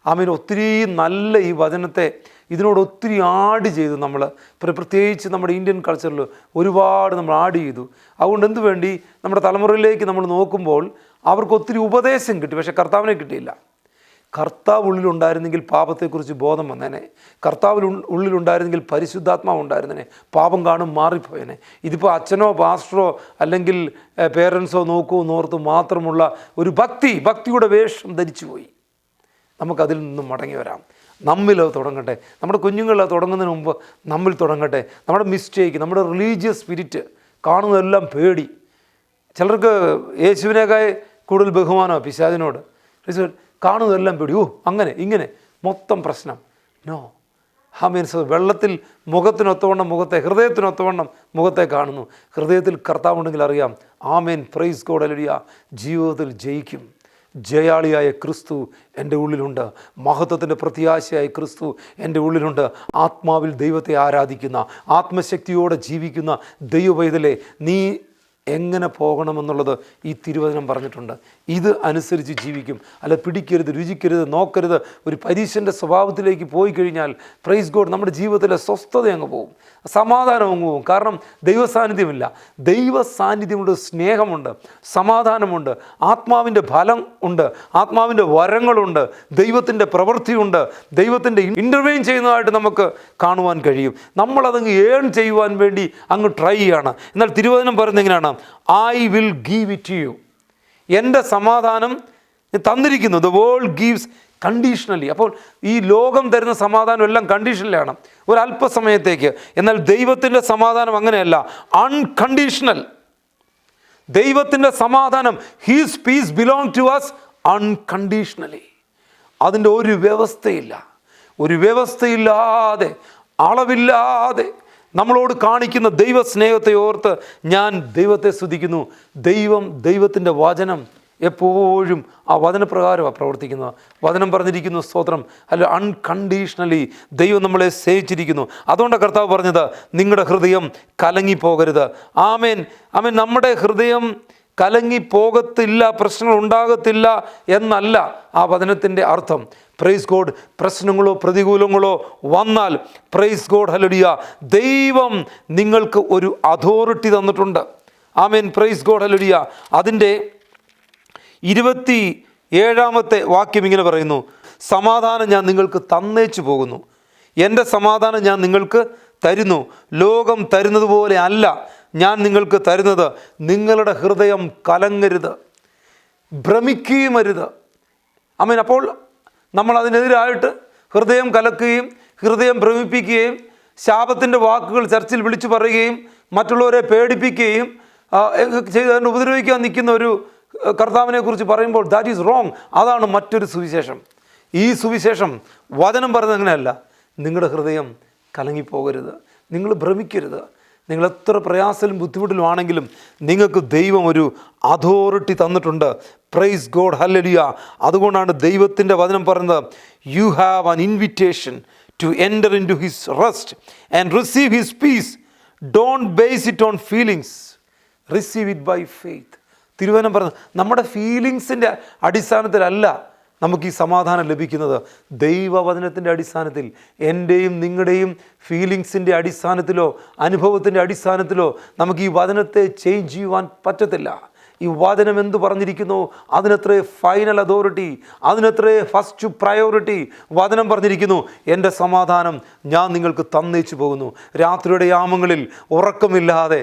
ആമേൻ. ഒത്തിരി നല്ല ഈ വചനത്തെ ഇതിനോട് ഒത്തിരി ആഡ് ചെയ്തു നമ്മൾ. പ്രത്യേകിച്ച് നമ്മുടെ ഇന്ത്യൻ കൾച്ചറിൽ ഒരുപാട് നമ്മൾ ആഡ് ചെയ്തു. അതുകൊണ്ട് എന്ത് വേണ്ടി നമ്മുടെ തലമുറയിലേക്ക് നമ്മൾ നോക്കുമ്പോൾ അവർക്ക് ഒത്തിരി ഉപദേശം കിട്ടി, പക്ഷേ കർത്താവിനെ കിട്ടിയില്ല. കർത്താവ് ഉള്ളിലുണ്ടായിരുന്നെങ്കിൽ പാപത്തെക്കുറിച്ച് ബോധം വന്നേനെ. കർത്താവിൽ ഉള്ളിലുണ്ടായിരുന്നെങ്കിൽ പരിശുദ്ധാത്മാവ് ഉണ്ടായിരുന്നേനെ. പാപം കാണും മാറിപ്പോയേനെ. ഇതിപ്പോൾ അച്ഛനോ പാസ്റ്ററോ അല്ലെങ്കിൽ പേരൻസോ നോക്കുമോ നോർത്ത് മാത്രമുള്ള ഒരു ഭക്തിയുടെ വേഷം ധരിച്ചു പോയി. നമുക്കതിൽ നിന്നും മടങ്ങി വരാം. നമ്മിലത് തുടങ്ങട്ടെ. നമ്മുടെ കുഞ്ഞുങ്ങളത് തുടങ്ങുന്നതിന് മുമ്പ് നമ്മിൽ തുടങ്ങട്ടെ. നമ്മുടെ മിസ്റ്റേക്ക്, നമ്മുടെ റിലീജിയസ് സ്പിരിറ്റ്, കാണുന്നതെല്ലാം പേടി. ചിലർക്ക് യേശുവിനേക്കാൾ കൂടുതൽ ബഹുമാനമാണ് പിശാചിനോട്. കാണുന്നതെല്ലാം പേടി. അങ്ങനെ ഇങ്ങനെ മൊത്തം പ്രശ്നം. നോ, മീൻസ് വെള്ളത്തിൽ മുഖത്തിനൊത്തവണ്ണം മുഖത്തെ, ഹൃദയത്തിനൊത്തവണ്ണം മുഖത്തെ കാണുന്നു. ഹൃദയത്തിൽ കർത്താവുണ്ടെങ്കിൽ അറിയാം. ആമേൻ, പ്രൈസ് ഗോഡ്, ഹല്ലേലൂയ. ജീവിതത്തിൽ ജയിക്കും. ജയാളിയായ ക്രിസ്തു എൻ്റെ ഉള്ളിലുണ്ട്. മഹത്വത്തിൻ്റെ പ്രത്യാശയായ ക്രിസ്തു എൻ്റെ ഉള്ളിലുണ്ട്. ആത്മാവിൽ ദൈവത്തെ ആരാധിക്കുന്ന, ആത്മശക്തിയോടെ ജീവിക്കുന്ന ദൈവവൈതലേ, നീ എങ്ങനെ പോകണമെന്നുള്ളത് ഈ തിരുവചനം പറഞ്ഞിട്ടുണ്ട്. ഇത് അനുസരിച്ച് ജീവിക്കും. അല്ല പിടിക്കരുത്, രുചിക്കരുത്, നോക്കരുത്. ഒരു പരീക്ഷൻ്റെ സ്വഭാവത്തിലേക്ക് പോയി കഴിഞ്ഞാൽ പ്രൈസ് ഗോഡ് നമ്മുടെ ജീവിതത്തിലെ സ്വസ്ഥത അങ്ങ് പോകും, സമാധാനം അങ്ങ് പോകും. കാരണം ദൈവസാന്നിധ്യമില്ല. ദൈവസാന്നിധ്യമുണ്ട്, സ്നേഹമുണ്ട്, സമാധാനമുണ്ട്, ആത്മാവിൻ്റെ ഫലം ഉണ്ട്, ആത്മാവിൻ്റെ വരങ്ങളുണ്ട്, ദൈവത്തിൻ്റെ പ്രവൃത്തിയുണ്ട്, ദൈവത്തിൻ്റെ ഇൻ്റർവെയിൻ ചെയ്യുന്നതായിട്ട് നമുക്ക് കാണുവാൻ കഴിയും. നമ്മളതങ്ങ് ഏൺ ചെയ്യുവാൻ വേണ്ടി അങ്ങ് ട്രൈ ചെയ്യാണ്. എന്നാൽ തിരുവചനം പറയുന്നത് എങ്ങനെയാണ്? I will give it to you. എൻ്റെ സമാധാനം തന്നിരിക്കുന്നു. The world gives conditionally. അപ്പോൾ ഈ ലോകം തരുന്ന സമാധാനം എല്ലാം കണ്ടീഷണലാണ്, ഒരല്പസമയത്തേക്ക്. എന്നാൽ ദൈവത്തിൻ്റെ സമാധാനം അങ്ങനെയല്ല, അൺകണ്ടീഷണൽ. ദൈവത്തിൻ്റെ സമാധാനം, his peace belong to us unconditionally. അതിൻ്റെ ഒരു വ്യവസ്ഥയില്ല. ഒരു വ്യവസ്ഥയില്ലാതെ, അളവില്ലാതെ നമ്മളോട് കാണിക്കുന്ന ദൈവസ്നേഹത്തെ ഓർത്ത് ഞാൻ ദൈവത്തെ സ്തുതിക്കുന്നു. ദൈവത്തിൻ്റെ വചനം എപ്പോഴും ആ വചനപ്രകാരമാണ് പ്രവർത്തിക്കുന്നത്. വചനം പറഞ്ഞിരിക്കുന്നു, സ്തോത്രം, അല്ല അൺകണ്ടീഷണലി ദൈവം നമ്മളെ സ്നേഹിച്ചിരിക്കുന്നു. അതുകൊണ്ടാണ് കർത്താവ് പറഞ്ഞത്, നിങ്ങളുടെ ഹൃദയം കലങ്ങിപ്പോകരുത്. ആമേൻ, ആമേൻ. നമ്മുടെ ഹൃദയം കലങ്ങിപ്പോകത്തില്ല, പ്രശ്നങ്ങൾ ഉണ്ടാകത്തില്ല എന്നല്ല ആ വചനത്തിൻ്റെ അർത്ഥം. Praise God. പ്രശ്നങ്ങളോ പ്രതികൂലങ്ങളോ വന്നാൽ പ്രൈസ് ഗോഡ്, ഹല്ലേലൂയ, ദൈവം നിങ്ങൾക്ക് ഒരു അതോറിറ്റി തന്നിട്ടുണ്ട്. ആമേൻ, പ്രൈസ് ഗോഡ്, ഹല്ലേലൂയ. അതിൻ്റെ 27-ാമത്തെ വാക്യം ഇങ്ങനെ പറയുന്നു, സമാധാനം ഞാൻ നിങ്ങൾക്ക് തന്നേച്ചു പോകുന്നു, എൻ്റെ സമാധാനം ഞാൻ നിങ്ങൾക്ക് തരുന്നു. ലോകം തരുന്നത് പോലെ അല്ല ഞാൻ നിങ്ങൾക്ക് തരുന്നത്. നിങ്ങളുടെ ഹൃദയം കലങ്ങരുത്, ഭ്രമിക്കുകയും അരുത്. ആമേൻ. അപ്പോൾ നമ്മൾ അതിനെതിരായിട്ട് ഹൃദയം കലക്കുകയും ഹൃദയം ഭ്രമിപ്പിക്കുകയും ശാപത്തിൻ്റെ വാക്കുകൾ ചർച്ചിൽ വിളിച്ചു പറയുകയും മറ്റുള്ളവരെ പേടിപ്പിക്കുകയും ചെയ്ത് ഉപദ്രവിക്കാൻ നിൽക്കുന്ന ഒരു കർത്താവിനെ കുറിച്ച് പറയുമ്പോൾ ദാറ്റ് ഈസ് റോങ്. അതാണ് മറ്റൊരു സുവിശേഷം. ഈ സുവിശേഷം വചനം പറയുന്നത് അങ്ങനെയല്ല. നിങ്ങളുടെ ഹൃദയം കലങ്ങിപ്പോകരുത്, നിങ്ങൾ ഭ്രമിക്കരുത്. നിങ്ങൾ എത്ര പ്രയാസത്തിലും ബുദ്ധിമുട്ടിലും ആണെങ്കിലും നിങ്ങൾക്ക് ദൈവം ഒരു അതോറിറ്റി തന്നിട്ടുണ്ട്. Praise God, hallelujah. അതുകൊണ്ടാണ് ദൈവത്തിൻ്റെ വചനം പറയുന്നത്, you have an invitation to enter into his rest and receive his peace. Don't base it on feelings, receive it by faith. തിരുവചനം പറയുന്നത് നമ്മുടെ ഫീലിങ്സിൻ്റെ അടിസ്ഥാനത്തിലല്ല നമുക്ക് ഈ സമാധാനം ലഭിക്കുന്നത്. ദൈവവചനത്തിൻ്റെ അടിസ്ഥാനത്തിൽ, എൻ്റെയും നിങ്ങളുടെയും ഫീലിങ്സിൻ്റെ അടിസ്ഥാനത്തിലോ അനുഭവത്തിൻ്റെ അടിസ്ഥാനത്തിലോ നമുക്ക് ഈ വചനത്തെ ചേഞ്ച് ചെയ്യുവാൻ പറ്റത്തില്ല. ഈ വചനം എന്ത് പറഞ്ഞിരിക്കുന്നു അതിനത്രേ ഫൈനൽ അതോറിറ്റി, അതിനത്രേ ഫസ്റ്റ് പ്രയോറിറ്റി. വചനം പറഞ്ഞിരിക്കുന്നു, എൻ്റെ സമാധാനം ഞാൻ നിങ്ങൾക്ക് തന്നേച്ചു പോകുന്നു. രാത്രിയുടെ യാമങ്ങളിൽ ഉറക്കമില്ലാതെ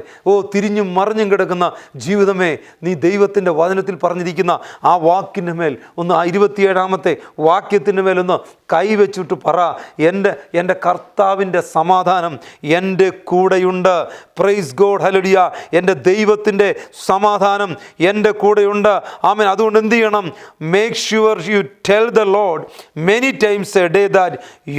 തിരിഞ്ഞും മറിഞ്ഞും കിടക്കുന്ന ജീവിതമേ, നീ ദൈവത്തിൻ്റെ വചനത്തിൽ പറഞ്ഞിരിക്കുന്ന ആ വാക്കിൻ്റെ മേൽ ഒന്ന്, 27-ാമത്തെ വാക്യത്തിൻ്റെ മേലൊന്ന് കൈവച്ചിട്ട് പറ, എൻ്റെ കർത്താവിൻ്റെ സമാധാനം എൻ്റെ കൂടെയുണ്ട്. Price God, hallelujah. എൻ്റെ ദൈവത്തിൻ്റെ സമാധാനം എൻ്റെ കൂടെയുണ്ട്. ആമേൻ. അതുകൊണ്ട് എന്ത് ചെയ്യണം? Make sure you tell the Lord many times A day that,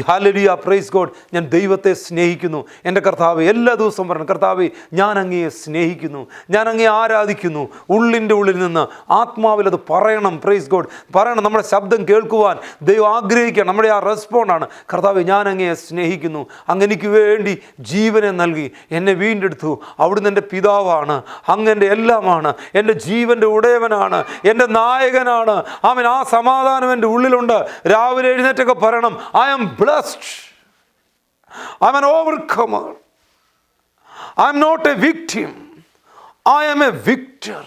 hallelujah, praise God, ഞാൻ ദൈവത്തെ സ്നേഹിക്കുന്നു. എൻ്റെ കർത്താവ് എല്ലാ ദിവസവും പറയണം, കർത്താവേ ഞാൻ അങ്ങയെ സ്നേഹിക്കുന്നു, ഞാൻ അങ്ങയെ ആരാധിക്കുന്നു. ഉള്ളിൻ്റെ ഉള്ളിൽ നിന്ന് ആത്മാവിൽ അത് പറയണം. പ്രൈസ് ഗോഡ്, പറയണം. നമ്മുടെ ശബ്ദം കേൾക്കുവാൻ ദൈവം ആഗ്രഹിക്കണം. നമ്മുടെ ആ റെസ്പോണ്ടാണ്, കർത്താവേ ഞാൻ അങ്ങയെ സ്നേഹിക്കുന്നു, അങ്ങ് എനിക്ക് വേണ്ടി ജീവനെ നൽകി, എന്നെ വീണ്ടെടുത്തു, അവിടുന്ന് എൻ്റെ പിതാവാണ്, അങ്ങ് എൻ്റെ എല്ലാമാണ്, എൻ്റെ ജീവൻ്റെ ഉടയവനാണ്, എൻ്റെ നായകനാണ്. ആമേൻ. ആ സമാധാനം എൻ്റെ ഉള്ളിലുണ്ട്. രാവിലെ എഴുന്നേറ്റൊക്കെ പറയണം, I am blessed. I am an overcomer. I am not a victim, I am a victor.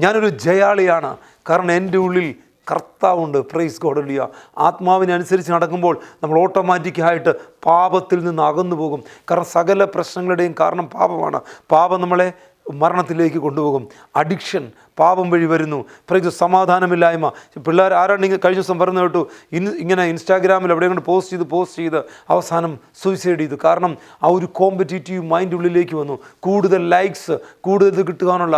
ഞാനൊരു ജയാളിയാണ്, കാരണം എൻ്റെ ഉള്ളിൽ കർത്താവുണ്ട്. Praise God. ഹല്ലേലൂയ. ആത്മാവിനനുസരിച്ച് നടക്കുമ്പോൾ നമ്മൾ ഓട്ടോമാറ്റിക്കായിട്ട് പാപത്തിൽ നിന്ന് അകന്നു പോകും. കാരണം സകല പ്രശ്നങ്ങളുടെയും കാരണം പാപമാണ്. പാപം നമ്മളെ മരണത്തിലേക്ക് കൊണ്ടുപോകും. അഡിക്ഷൻ പാപം വഴി വരുന്നു. പ്രൈസ്. സമാധാനമില്ലായ്മ. പിള്ളേർ ആരാണെങ്കിൽ കഴിഞ്ഞ ദിവസം പറഞ്ഞു കേട്ടു, ഇങ്ങനെ ഇൻസ്റ്റാഗ്രാമിൽ എവിടെ കൊണ്ട് പോസ്റ്റ് ചെയ്ത് അവസാനം സൂയിസൈഡ് ചെയ്തു. കാരണം ആ ഒരു കോമ്പറ്റീറ്റീവ് മൈൻഡ് ഉള്ളിലേക്ക് വന്നു. കൂടുതൽ ലൈക്സ്, കൂടുതൽ കിട്ടുവാനുള്ള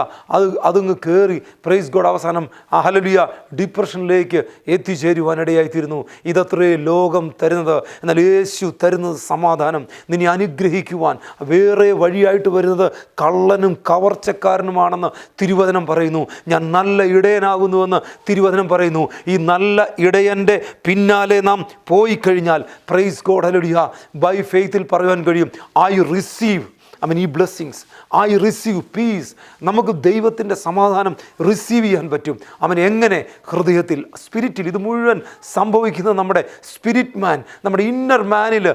അതങ്ങ് കയറി. Praise God. അവസാനം ഹല്ലേലൂയ ഡിപ്രഷനിലേക്ക് എത്തിച്ചേരുവാനിടയായിത്തീരുന്നു. ഇതത്രേ ലോകം തരുന്നത്. എന്നാൽ യേശു തരുന്നത് സമാധാനം. നിന്നെ അനുഗ്രഹിക്കുവാൻ വേറെ വഴിയായിട്ട് വരുന്നത് കള്ളനും കവർച്ചക്കാരനുമാണെന്ന് തിരുവചനം പറയുന്നു. ഞാൻ നല്ല ഇടയനാകുന്നുവെന്ന് തിരുവചനം പറയുന്നു. ഈ നല്ല ഇടയൻ്റെ പിന്നാലെ നാം പോയി കഴിഞ്ഞാൽ, പ്രൈസ് ഗോഡ്, ഹല്ലേലൂയ, ബൈ ഫെയ്ത്തിൽ പറയുവാൻ കഴിയും, ഐ റിസീവ് ഈ ബ്ലെസ്സിങ്സ്, ഐ റിസീവ് പീസ്. നമുക്ക് ദൈവത്തിൻ്റെ സമാധാനം റിസീവ് ചെയ്യാൻ പറ്റും. എങ്ങനെ? ഹൃദയത്തിൽ, സ്പിരിറ്റിൽ. ഇത് മുഴുവൻ സംഭവിക്കുന്നത് നമ്മുടെ സ്പിരിറ്റ് മാൻ, നമ്മുടെ ഇന്നർ മാനിൽ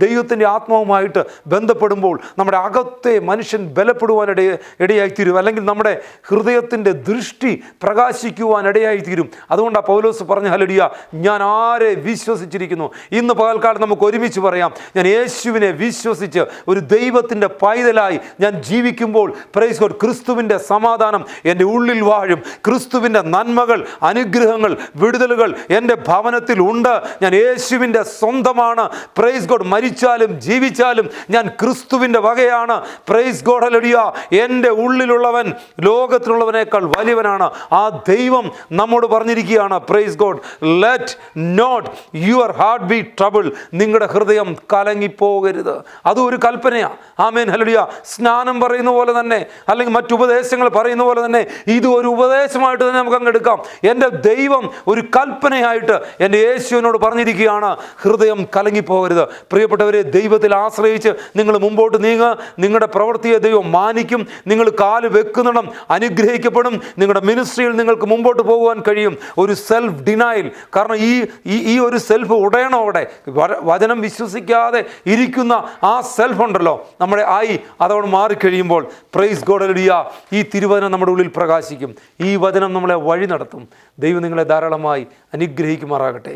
ദൈവത്തിൻ്റെ ആത്മാവുമായിട്ട് ബന്ധപ്പെടുമ്പോൾ നമ്മുടെ അകത്തെ മനുഷ്യൻ ബലപ്പെടുവാൻ ഇടയായിത്തീരും. അല്ലെങ്കിൽ നമ്മുടെ ഹൃദയത്തിൻ്റെ ദൃഷ്ടി പ്രകാശിക്കുവാൻ ഇടയായിത്തീരും. അതുകൊണ്ടാണ് പൗലോസ് പറഞ്ഞ, ഹല്ലേലൂയ, ഞാൻ ആരെ വിശ്വസിച്ചിരിക്കുന്നു. ഇന്ന് പകൽക്കാലം നമുക്ക് ഒരുമിച്ച് പറയാം, ഞാൻ യേശുവിനെ വിശ്വസിച്ച് ഒരു ദൈവത്തിൻ്റെ പൈതലായി ഞാൻ ജീവിക്കുമ്പോൾ, പ്രൈസ് ഗോഡ്, ക്രിസ്തുവിൻ്റെ സമാധാനം എൻ്റെ ഉള്ളിൽ വാഴും. ക്രിസ്തുവിൻ്റെ നന്മകൾ, അനുഗ്രഹങ്ങൾ, വിടുതലുകൾ എൻ്റെ ഭവനത്തിൽ ഉണ്ട്. ഞാൻ യേശുവിൻ്റെ സ്വന്തമാണ്. Praise God. മരിച്ചാലും ജീവിച്ചാലും ഞാൻ ക്രിസ്തുവിൻ്റെ വകയാണ്. Price God, hallelujah. എൻ്റെ ഉള്ളിലുള്ളവൻ ലോകത്തിലുള്ളവനേക്കാൾ വലിയവനാണ്. ആ ദൈവം നമ്മോട് പറഞ്ഞിരിക്കുകയാണ്, praise God, let not your heart be trouble. നിങ്ങളുടെ ഹൃദയം കലങ്ങിപ്പോകരുത്. അതും ഒരു കൽപ്പനയാണ്. Amen, hallelujah. സ്നാനം പറയുന്ന പോലെ തന്നെ, അല്ലെങ്കിൽ മറ്റുപദേശങ്ങൾ പറയുന്ന പോലെ തന്നെ, ഇത് ഒരു ഉപദേശമായിട്ട് തന്നെ നമുക്ക് അങ്ങ് എടുക്കാം. എൻ്റെ ദൈവം ഒരു കൽപ്പനയായിട്ട് എൻ്റെ യേശുവിനോട് പറഞ്ഞിരിക്കുകയാണ്, ഹൃദയം കലങ്ങിപ്പോകരുത്. പ്രിയപ്പെട്ടവരെ, ദൈവത്തിൽ ആശ്രയിച്ച് നിങ്ങൾ മുമ്പോട്ട് നീങ്ങുക. നിങ്ങളുടെ പ്രവൃത്തിയെ ദൈവം മാനിക്കും. നിങ്ങൾ കാല് വെക്കുന്നിടം അനുഗ്രഹിക്കപ്പെടും. നിങ്ങളുടെ മിനിസ്ട്രിയിൽ നിങ്ങൾക്ക് മുമ്പോട്ട് പോകുവാൻ കഴിയും. ഒരു സെൽഫ് ഡിനയൽ, കാരണം ഈ ഒരു സെൽഫ് ഉടയണം. അവിടെ വചനം വിശ്വസിക്കാതെ ഇരിക്കുന്ന ആ സെൽഫ് ഉണ്ടല്ലോ, നമ്മുടെ അതോടെ മാറിക്കഴിയുമ്പോൾ, പ്രൈസ് ഗോഡ്, ഹല്ലേലൂയ, ഈ തിരുവചനം നമ്മുടെ ഉള്ളിൽ പ്രകാശിക്കും. ഈ വചനം നമ്മളെ വഴി നടത്തും. ദൈവം നിങ്ങളെ ധാരാളമായി അനുഗ്രഹിക്കുമാറാകട്ടെ.